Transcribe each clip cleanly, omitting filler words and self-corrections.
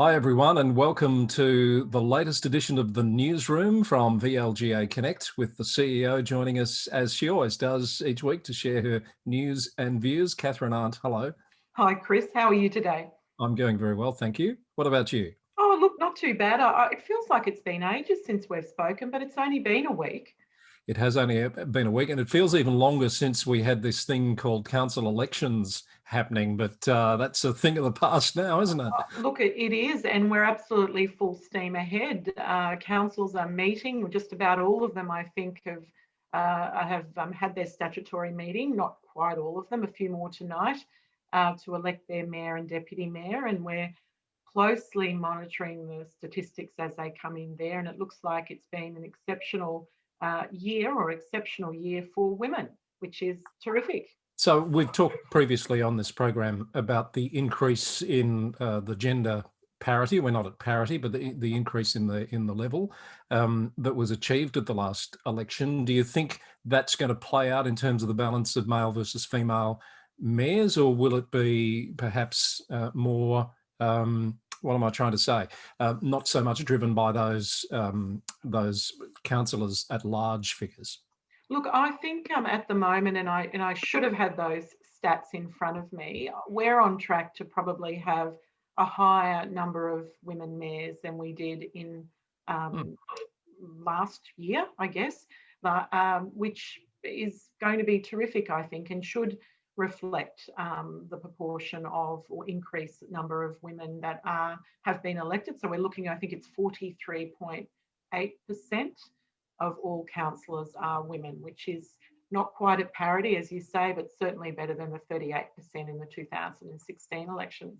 Hi everyone, and welcome to the latest edition of the Newsroom from VLGA Connect, with the CEO joining us as she always does each week to share her news and views. Kathryn Arndt, hello. Hi Chris, how are you today? I'm going very well, thank you. What about you? Oh, look, not too bad. It feels like it's been ages since we've spoken, but it's only been a week. It has only been a week, and it feels even longer since we had this thing called council elections happening, but that's a thing of the past now, isn't it? Look, it is, and we're absolutely full steam ahead. Councils are meeting, just about all of them, I think, have had their statutory meeting, not quite all of them, a few more tonight, to elect their mayor and deputy mayor, and we're closely monitoring the statistics as they come in there, and it looks like it's been an exceptional year for women, which is terrific. So we've talked previously on this program about the increase in the gender parity. We're not at parity, but the increase in the level that was achieved at the last election. Do you think that's going to play out in terms of the balance of male versus female mayors, or will it be perhaps more? What am I trying to say? Not so much driven by those councillors at large figures. Look, I think at the moment, and I should have had those stats in front of me, we're on track to probably have a higher number of women mayors than we did in last year, I guess, which is going to be terrific, I think, and should reflect the proportion of or increased number of women that have been elected. So we're looking, I think it's 43.8% of all councillors are women, which is not quite at parity, as you say, but certainly better than the 38% in the 2016 elections.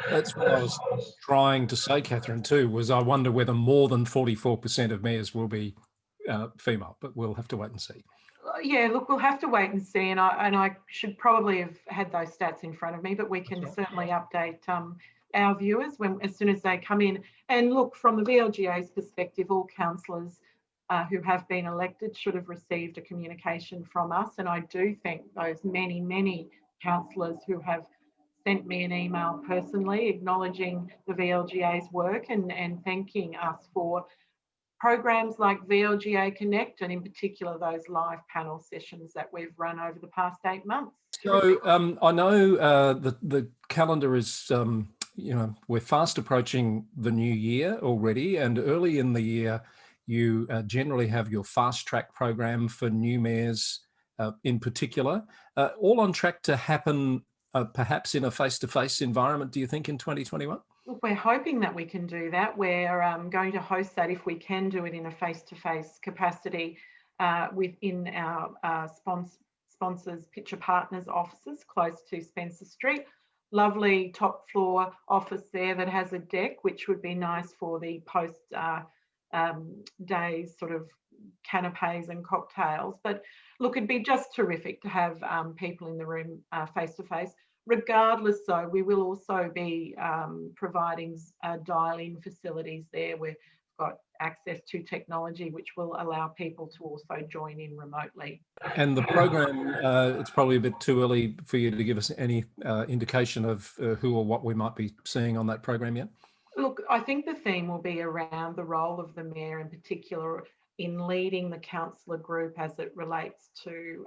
That's what I was trying to say, Kathryn, too, was I wonder whether more than 44% of mayors will be female, but we'll have to wait and see. Yeah, look, we'll have to wait and see, and I should probably have had those stats in front of me, but we can certainly update our viewers as soon as they come in. And look, from the VLGA's perspective, all councillors who have been elected should have received a communication from us, and I do thank those many councillors who have sent me an email personally acknowledging the VLGA's work and thanking us for programs like VLGA Connect, and in particular those live panel sessions that we've run over the past 8 months. So I know the calendar is, we're fast approaching the new year already, and early in the year you generally have your fast track program for new mayors in particular, all on track to happen perhaps in a face-to-face environment, do you think, in 2021? Look, we're hoping that we can do that. We're going to host that, if we can do it in a face-to-face capacity, within our sponsors, Pitcher Partners offices close to Spencer Street. Lovely top floor office there that has a deck, which would be nice for the post days sort of canapes and cocktails. But look, it'd be just terrific to have people in the room face-to-face. Regardless, though, we will also be providing dial-in facilities there. We've got access to technology which will allow people to also join in remotely. And the program, it's probably a bit too early for you to give us any indication of who or what we might be seeing on that program yet? Look, I think the theme will be around the role of the mayor in particular in leading the councillor group as it relates to,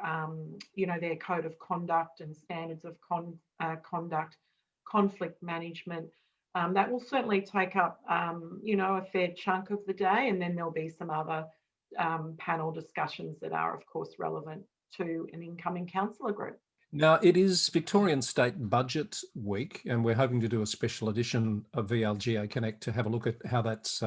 their code of conduct and standards of conduct, conflict management. That will certainly take up, a fair chunk of the day, and then there'll be some other panel discussions that are, of course, relevant to an incoming councillor group. Now, it is Victorian State Budget Week, and we're hoping to do a special edition of VLGA Connect to have a look at how that's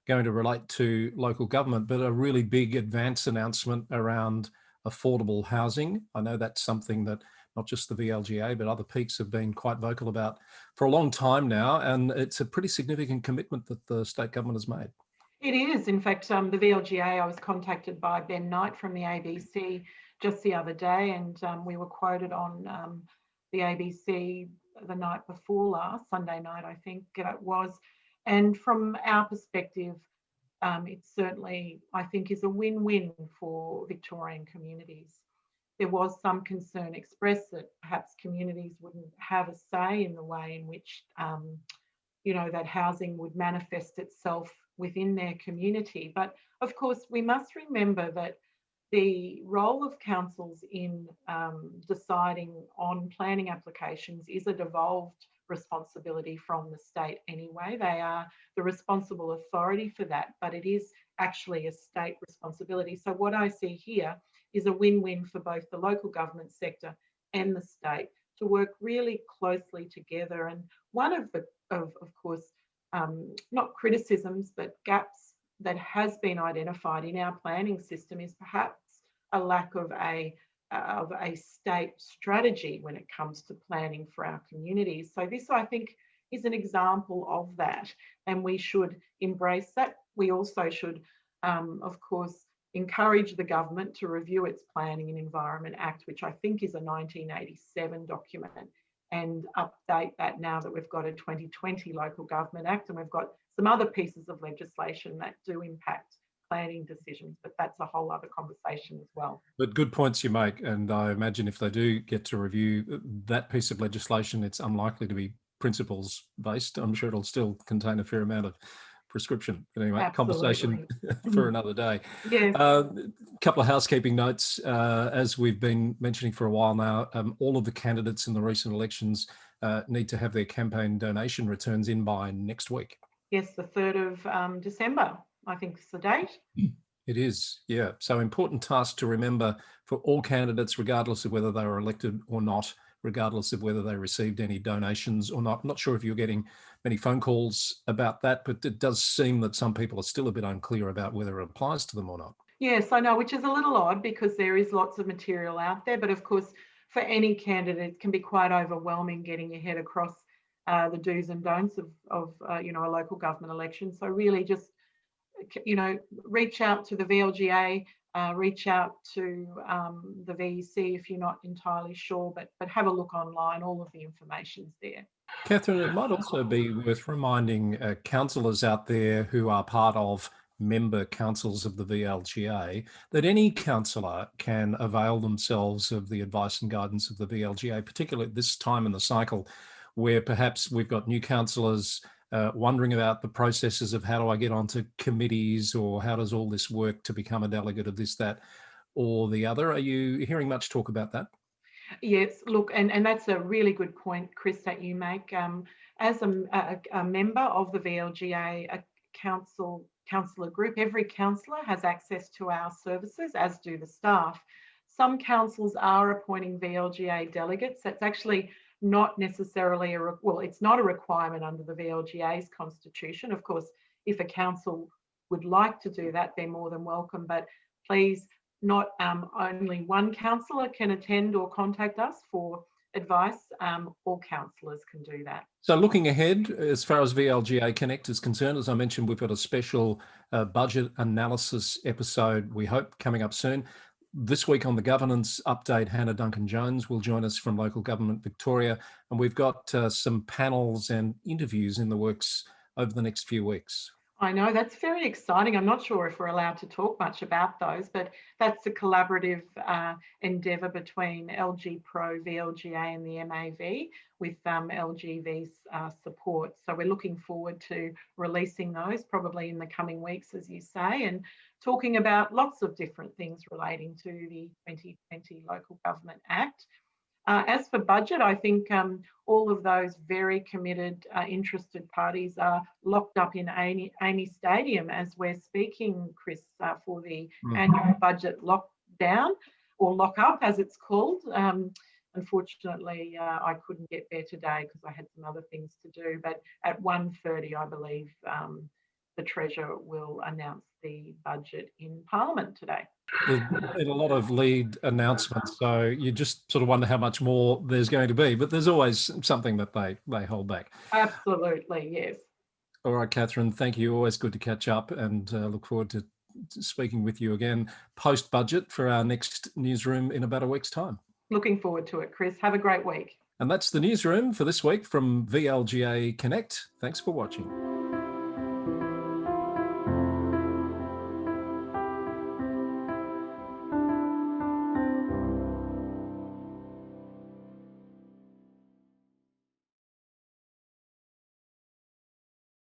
going to relate to local government, but a really big advance announcement around affordable housing. I know that's something that not just the VLGA, but other peaks have been quite vocal about for a long time now, and it's a pretty significant commitment that the state government has made. It is. In fact, the VLGA, I was contacted by Ben Knight from the ABC just the other day, and we were quoted on the ABC the night before last, Sunday night, I think it was. And from our perspective, it certainly, I think, is a win-win for Victorian communities. There was some concern expressed that perhaps communities wouldn't have a say in the way in which that housing would manifest itself within their community. But of course, we must remember that the role of councils in deciding on planning applications is a devolved responsibility from the state anyway. They are the responsible authority for that, but it is actually a state responsibility. So what I see here is a win-win for both the local government sector and the state to work really closely together. And one of the, of course, not criticisms, but gaps that has been identified in our planning system is perhaps a lack of a state strategy when it comes to planning for our communities. So this, I think, is an example of that, and we should embrace that. We also should, of course, encourage the government to review its Planning and Environment Act, which I think is a 1987 document, and update that now that we've got a 2020 Local Government Act, and we've got some other pieces of legislation that do impact planning decisions, but that's a whole other conversation as well. But good points you make, and I imagine if they do get to review that piece of legislation, it's unlikely to be principles based. I'm sure it'll still contain a fair amount of prescription. But anyway, Absolutely. conversation for another day. Yes. Couple of housekeeping notes. As we've been mentioning for a while now, all of the candidates in the recent elections need to have their campaign donation returns in by next week. Yes, the 3rd of December, I think is the date. It is, yeah. So important task to remember for all candidates, regardless of whether they were elected or not, regardless of whether they received any donations or not. I'm not sure if you're getting many phone calls about that, but it does seem that some people are still a bit unclear about whether it applies to them or not. Yes, I know, which is a little odd because there is lots of material out there, but of course, for any candidate, it can be quite overwhelming getting your head across the do's and don'ts of a local government election. So really just, reach out to the VLGA, reach out to the VEC if you're not entirely sure, but have a look online. All of the information's there. Kathryn, it might also be worth reminding councillors out there who are part of member councils of the VLGA that any councillor can avail themselves of the advice and guidance of the VLGA, particularly at this time in the cycle where perhaps we've got new councillors wondering about the processes of how do I get onto committees, or how does all this work to become a delegate of this, that, or the other. Are you hearing much talk about that? Yes, look, and that's a really good point, Chris, that you make. As a member of the VLGA, a councillor group, every councillor has access to our services, as do the staff. Some councils are appointing VLGA delegates. That's actually not necessarily it's not a requirement under the VLGA's constitution. Of course, if a council would like to do that, they're more than welcome, but please, not only one councillor can attend or contact us for advice. All councillors can do that. So looking ahead, as far as VLGA Connect is concerned, as I mentioned, we've got a special budget analysis episode, we hope, coming up soon. This week on the governance update, Hannah Duncan-Jones will join us from Local Government Victoria, and we've got some panels and interviews in the works over the next few weeks. I know, that's very exciting. I'm not sure if we're allowed to talk much about those, but that's a collaborative endeavour between LG Pro, VLGA and the MAV with LGV's support. So we're looking forward to releasing those probably in the coming weeks, as you say, and talking about lots of different things relating to the 2020 Local Government Act. As for budget, I think all of those very committed, interested parties are locked up in Amy Stadium as we're speaking, Chris, for the annual budget lockdown, or lock up as it's called. Unfortunately, I couldn't get there today because I had some other things to do, but at 1:30, I believe the Treasurer will announce the budget in Parliament today. There's been a lot of lead announcements, so you just sort of wonder how much more there's going to be, but there's always something that they hold back. Absolutely, yes. All right, Kathryn, thank you. Always good to catch up, and look forward to speaking with you again post-budget for our next newsroom in about a week's time. Looking forward to it, Chris. Have a great week. And that's the newsroom for this week from VLGA Connect. Thanks for watching.